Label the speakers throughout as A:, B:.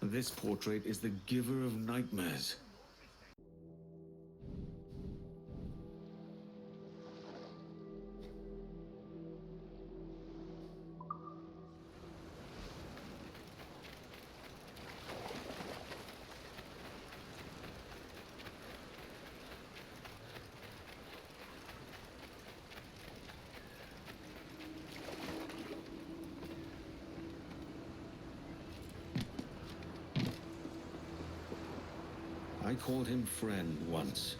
A: This portrait is the giver of nightmares. I called him friend once.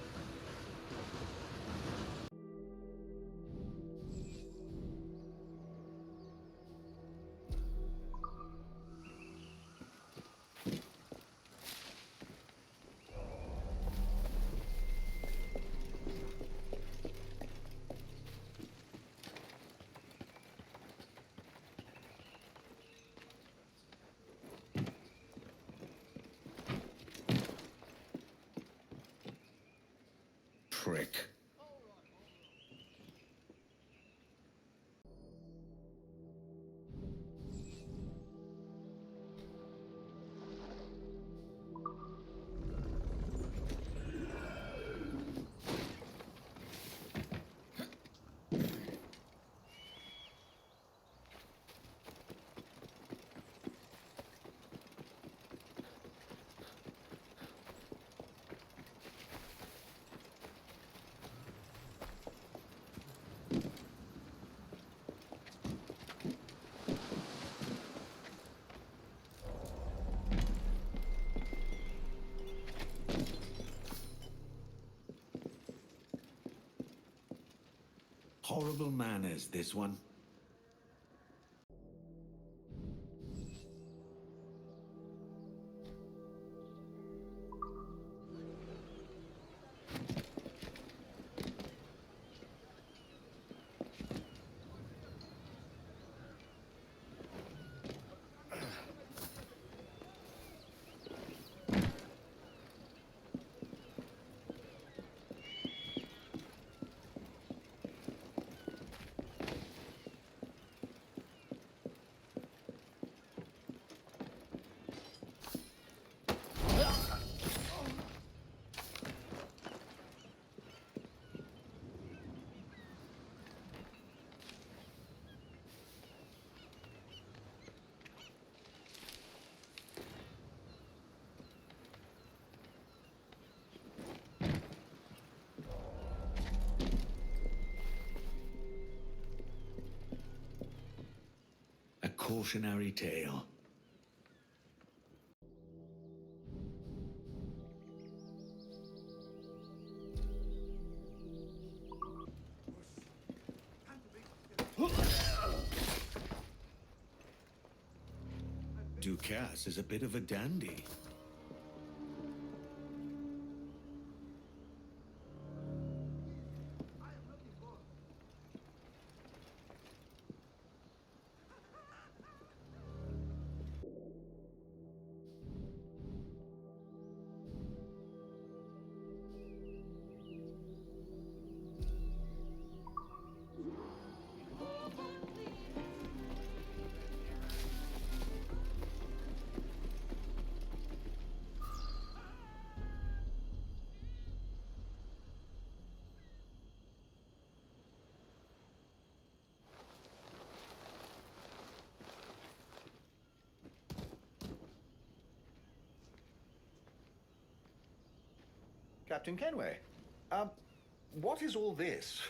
A: Prick. Horrible manners, this one. A cautionary tale. Ducasse is a bit of a dandy.
B: Captain Kenway, what is all this?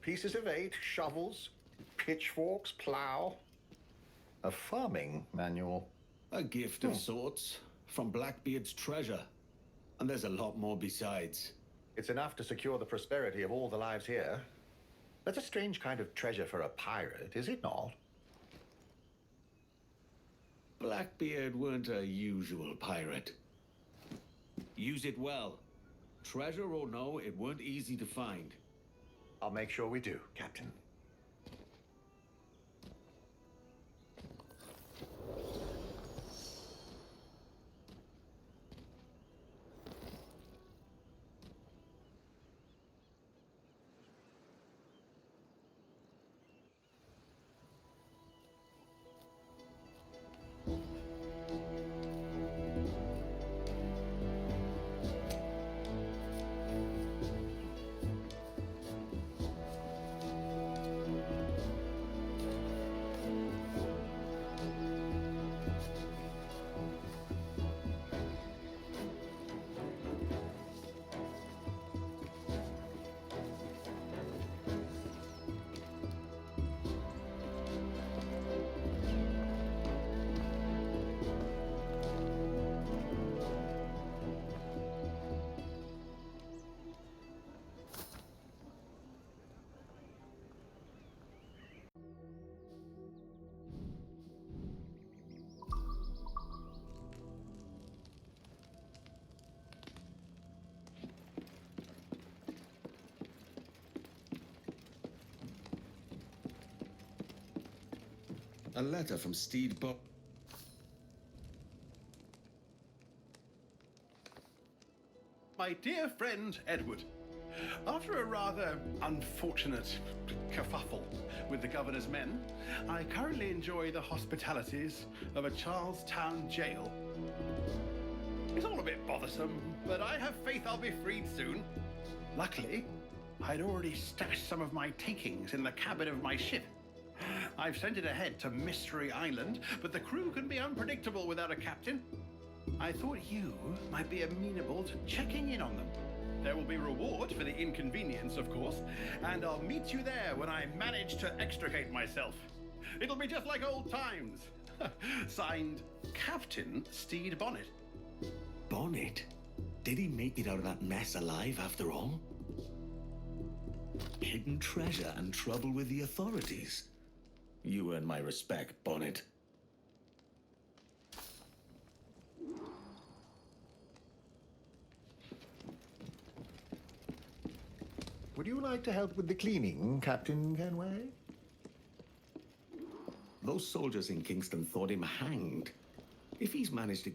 B: Pieces of 8, shovels, pitchforks, plow. A farming manual.
A: A gift of sorts from Blackbeard's treasure. And there's a lot more besides.
B: It's enough to secure the prosperity of all the lives here. That's a strange kind of treasure for a pirate, is it not?
A: Blackbeard weren't a usual pirate. Use it well. Treasure or no, it weren't easy to find.
B: I'll make sure we do, Captain.
A: A letter from Stede Bo...
C: My dear friend Edward, after a rather unfortunate kerfuffle with the governor's men, I currently enjoy the hospitalities of a Charlestown jail. It's all a bit bothersome, but I have faith I'll be freed soon. Luckily, I'd already stashed some of my takings in the cabin of my ship. I've sent it ahead to Mystery Island, but the crew can be unpredictable without a captain. I thought you might be amenable to checking in on them. There will be reward for the inconvenience, of course, and I'll meet you there when I manage to extricate myself. It'll be just like old times. Signed, Captain Stede Bonnet.
A: Bonnet? Did he make it out of that mess alive after all? Hidden treasure and trouble with the authorities. You earn my respect, Bonnet.
B: Would you like to help with the cleaning, Captain Kenway?
A: Those soldiers in Kingston thought him hanged. If he's managed to...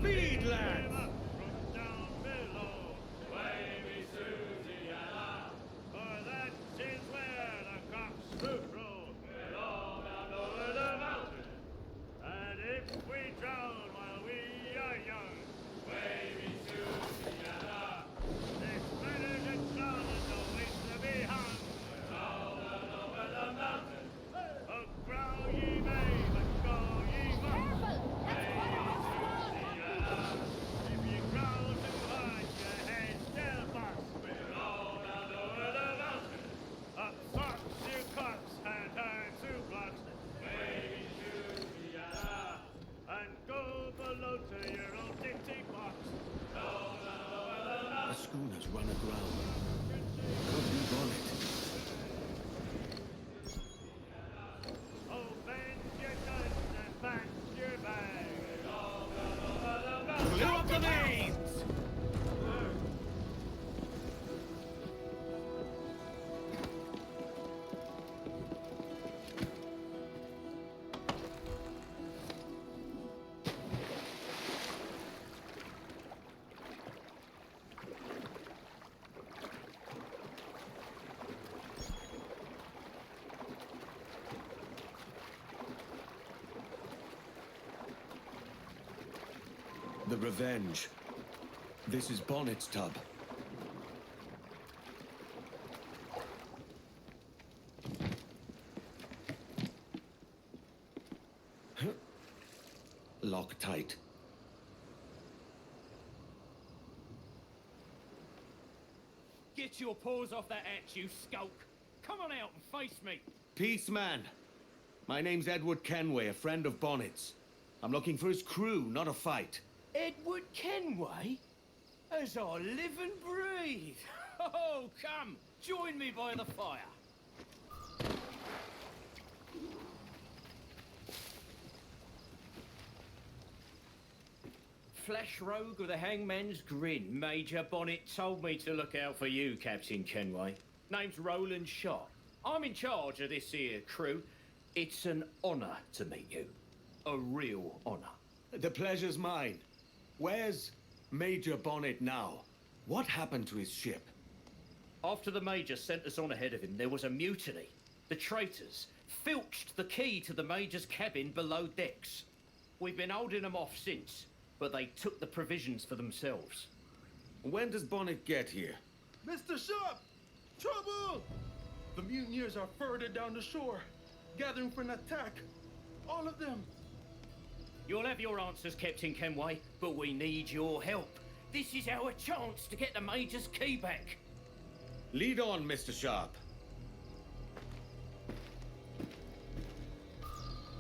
D: Speed, lads!
A: Schooners run aground. Could be Bonnet. Clear up the mains! The Revenge. This is Bonnet's tub. Lock tight.
D: Get your paws off that hatch, you skulk! Come on out and face me!
A: Peace, man. My name's Edward Kenway, a friend of Bonnet's. I'm looking for his crew, not a fight.
D: Edward Kenway? As I live and breathe! Oh, come! Join me by the fire! Flash rogue with a hangman's grin. Major Bonnet told me to look out for you, Captain Kenway. Name's Roland Shot. I'm in charge of this here crew. It's an honor to meet you. A real honor.
A: The pleasure's mine. Where's Major Bonnet now? What happened to his ship?
D: After the Major sent us on ahead of him, there was a mutiny. The traitors filched the key to the Major's cabin below decks. We've been holding them off since, but they took the provisions for themselves.
A: When does Bonnet get here?
E: Mr. Sharp! Trouble! The mutineers are further down the shore, gathering for an attack. All of them.
D: You'll have your answers, Captain Kenway, but we need your help. This is our chance to get the Major's key back.
A: Lead on, Mr. Sharp.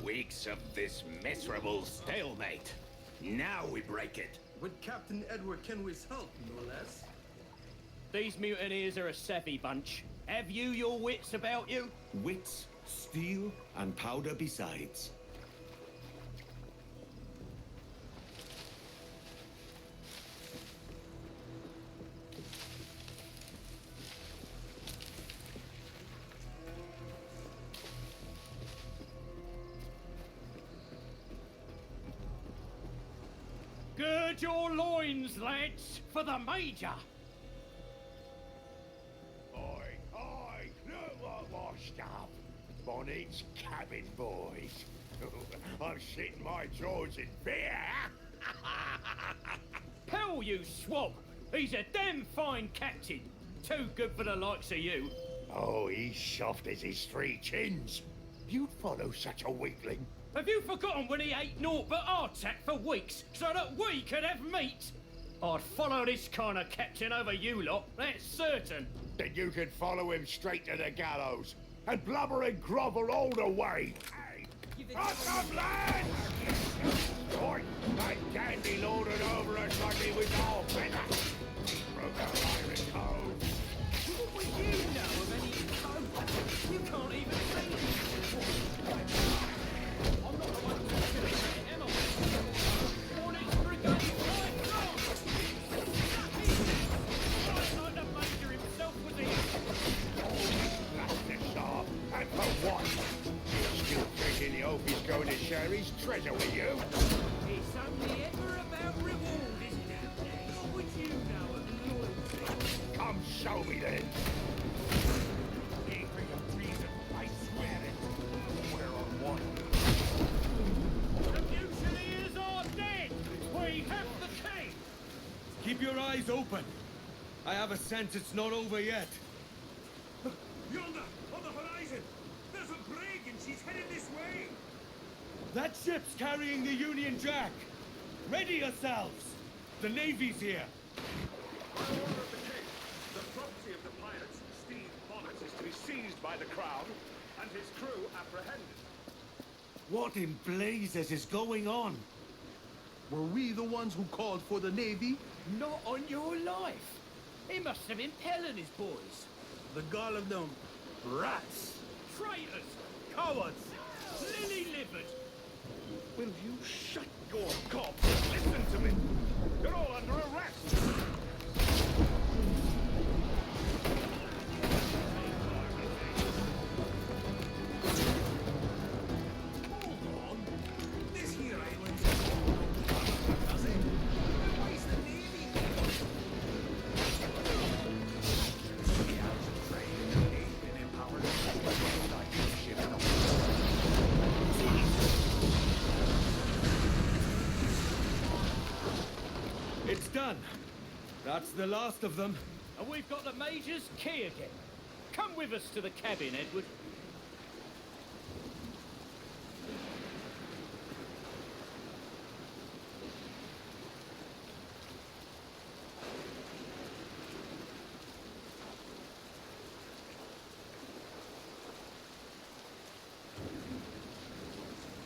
F: weeks of this miserable stalemate. Now we break it.
E: With Captain Edward Kenway's help, no less.
D: These mutineers are a savvy bunch. Have you your wits about you?
A: Wits, steel, and powder besides.
D: Gird your loins, lads, for the Major!
F: Oi, look what washed up. Bonnet's cabin boys. I'm shitting my drawers in fear.
D: Hell, you swab! He's a damn fine captain. Too good for the likes of you.
F: Oh, he's soft as his three chins. You'd follow such a weakling.
D: Have you forgotten when he ate naught but hardtack for weeks so that we could have meat? I'd follow this kind of captain over you lot, that's certain.
F: Then you could follow him straight to the gallows and blubber and grovel all the way. Hey, up, lads! Oi, that dandy lorded over us like he was all feather. He broke our iron code.
D: What would you know of any code? You can't even read it. I'm not the one talking about it, am I? Hornets Brigade, right on! Right like the Major himself was here.
F: That's the sharp. And for what? You're still thinking the oaf is going to share his treasure with you?
D: It's only ever about reward, isn't it? What would you know of loyalty?
F: Come show me then. Every reason, I swear it. We're on one.
D: The mutineers are dead! We have the key!
A: Keep your eyes open. I have a sense it's not over yet.
G: Yonder, on the horizon! There's a brig and she's headed this way!
A: That ship's carrying the Union Jack. Ready yourselves. The Navy's here.
G: By order of the king, the property of the pirates, Stede Bonnet, is to be seized by the crown and his crew apprehended.
A: What in blazes is going on?
E: Were we the ones who called for the Navy?
D: Not on your life. He must have been pelling his boys.
E: The gall of them. Rats!
D: Traitors! Cowards! Lily-livered!
G: Will you shut your gob? Listen to me! You're all under arrest! Hold on! This here island does it? Where's the Navy? The hours of trade and the Navy been empowered. Ship in the
A: It's done. That's the last of them.
D: And we've got the Major's key again. Come with us to the cabin, Edward.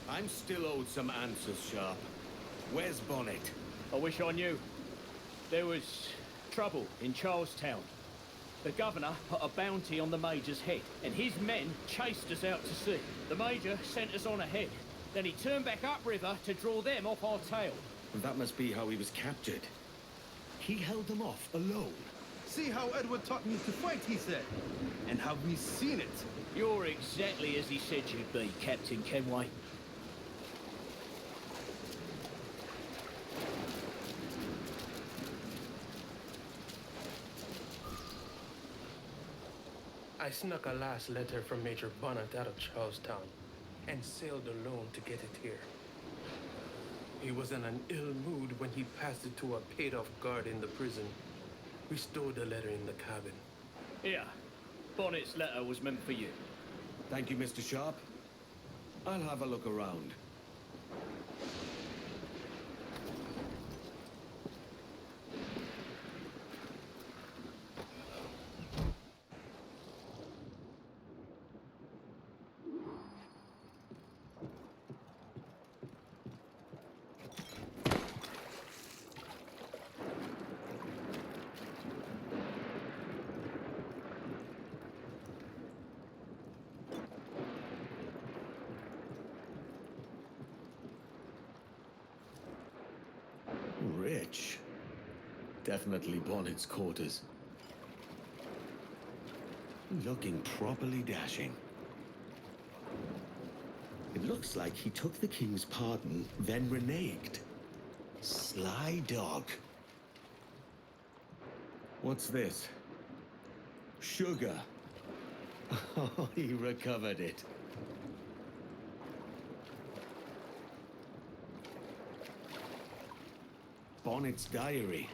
A: I'm still owed some answers, Sharp. Where's Bonnet?
D: I wish I knew. There was trouble in Charlestown. The governor put a bounty on the Major's head, and his men chased us out to sea. The Major sent us on ahead. Then he turned back upriver to draw them off our tail.
A: That must be how he was captured. He held them off alone.
E: See how Edward taught me to fight, he said. And have we seen it?
D: You're exactly as he said you'd be, Captain Kenway.
H: I snuck a last letter from Major Bonnet out of Charlestown and sailed alone to get it here. He was in an ill mood when he passed it to a paid-off guard in the prison. We stowed the letter in the cabin.
D: Here, Bonnet's letter was meant for you.
A: Thank you, Mr. Sharp. I'll have a look around. Definitely Bonnet's quarters. Looking properly dashing. It looks like he took the king's pardon, then reneged. Sly dog. What's this? Sugar. Oh, he recovered it. Bonnet's diary.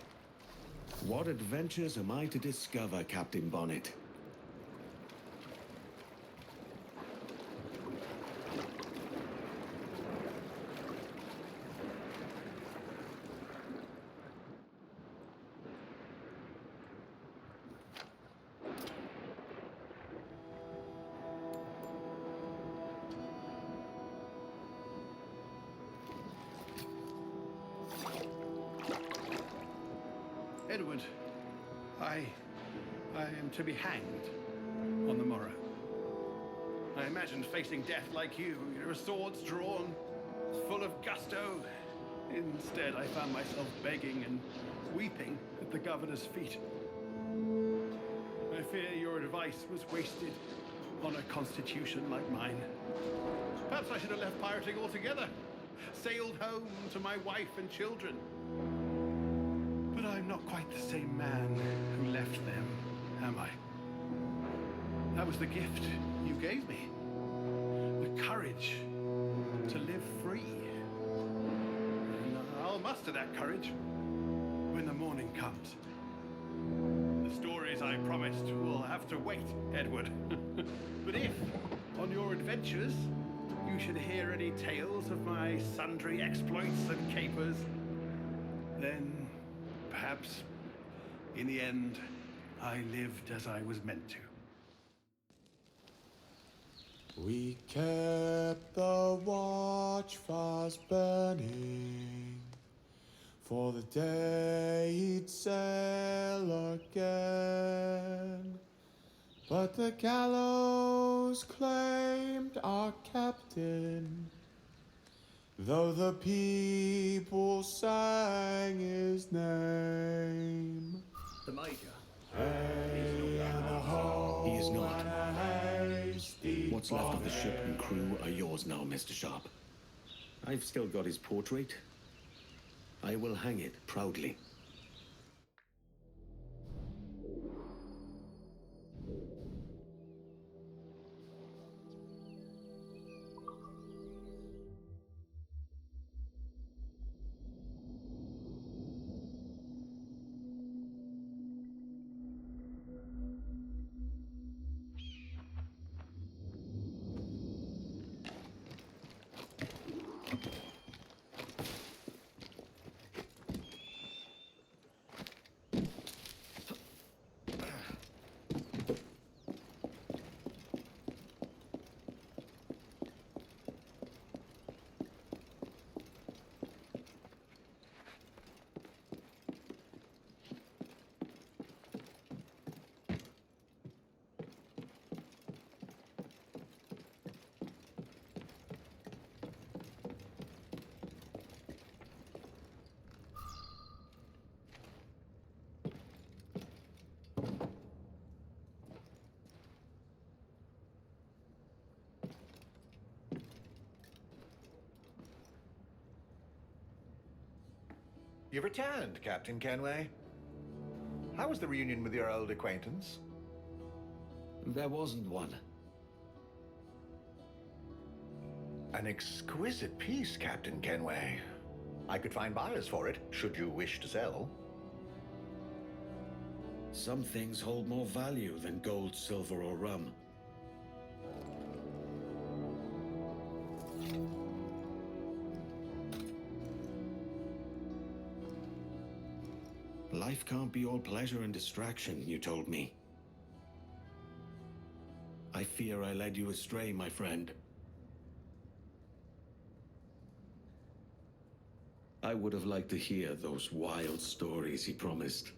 A: What adventures am I to discover, Captain Bonnet?
C: Edward, I am to be hanged on the morrow. I imagined facing death like you, your swords drawn, full of gusto. Instead, I found myself begging and weeping at the governor's feet. I fear your advice was wasted on a constitution like mine. Perhaps I should have left pirating altogether, sailed home to my wife and children. But I'm not quite the same man who left them, am I? That was the gift you gave me. The courage to live free. And I'll muster that courage when the morning comes. The stories I promised will have to wait, Edward. But if, on your adventures, you should hear any tales of my sundry exploits and capers, then perhaps, in the end, I lived as I was meant to.
I: We kept the watch fast burning, for the day he'd sail again. But the gallows claimed our captain, though the people sang his name.
D: The Major.
A: He is not. What's left of the ship and crew are yours now, Mr. Sharp. I've still got his portrait. I will hang it proudly.
B: You've returned, Captain Kenway. How was the reunion with your old acquaintance?
A: There wasn't one.
B: An exquisite piece, Captain Kenway. I could find buyers for it, should you wish to sell.
A: Some things hold more value than gold, silver, or rum. Life can't be all pleasure and distraction, you told me. I fear I led you astray, my friend. I would have liked to hear those wild stories he promised.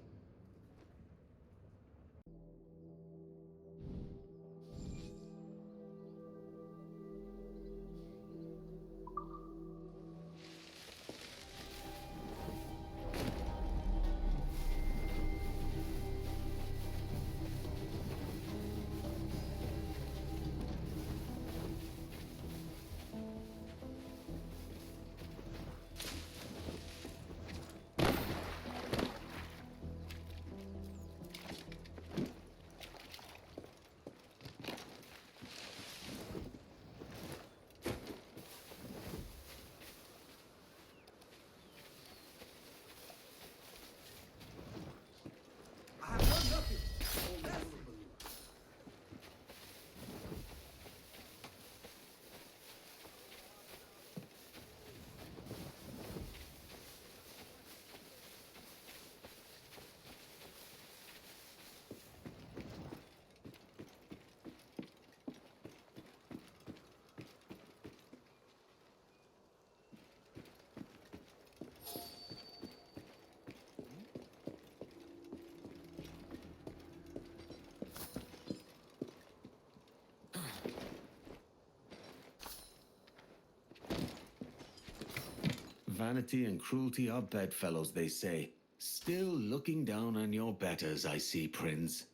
A: vanity and cruelty are bedfellows, they say. Still looking down on your betters, I see, Prince.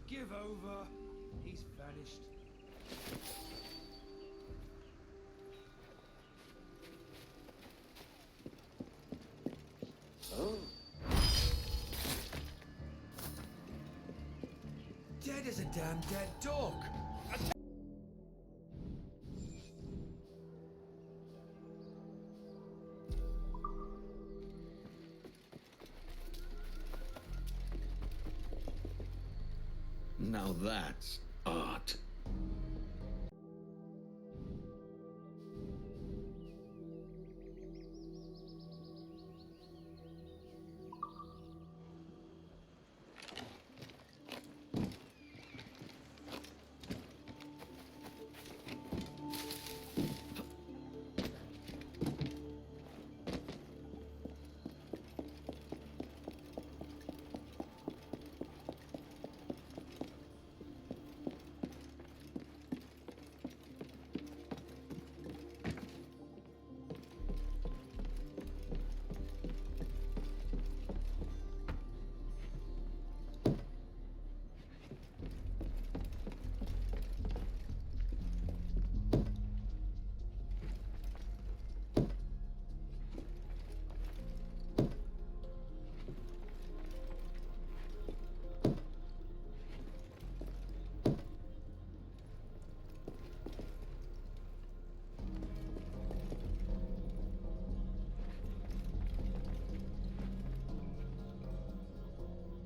J: Give over. He's vanished.
A: Oh.
J: Dead as a damn dead dog.
A: Now that's art.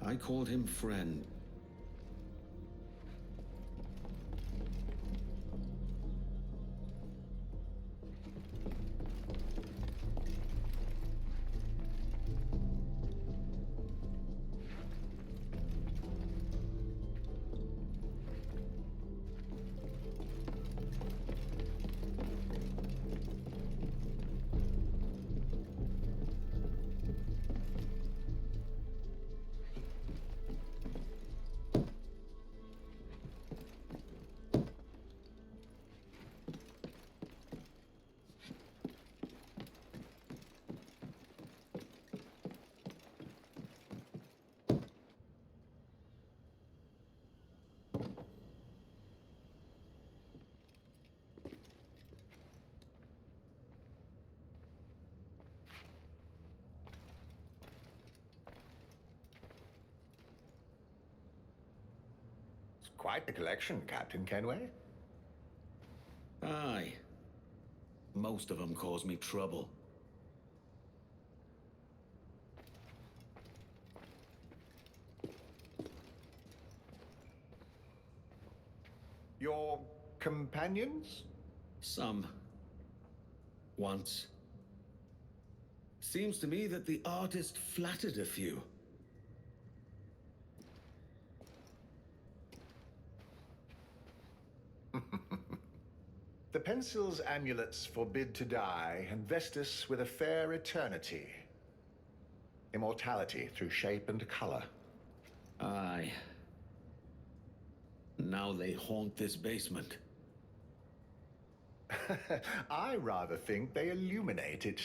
A: I called him friend.
B: Quite the collection, Captain Kenway.
A: Aye. Most of them cause me trouble.
B: Your companions?
A: Some. Once. Seems to me that the artist flattered a few.
B: The pencil's amulets forbid to die and vest us with a fair eternity. Immortality through shape and color.
A: Aye. Now they haunt this basement.
B: I rather think they illuminate it.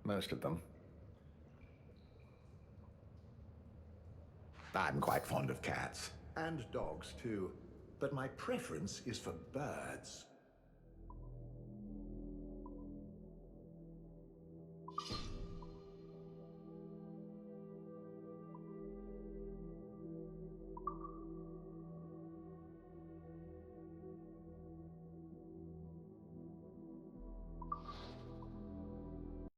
B: Most of them. I'm quite fond of cats. And dogs, too. But my preference is for birds.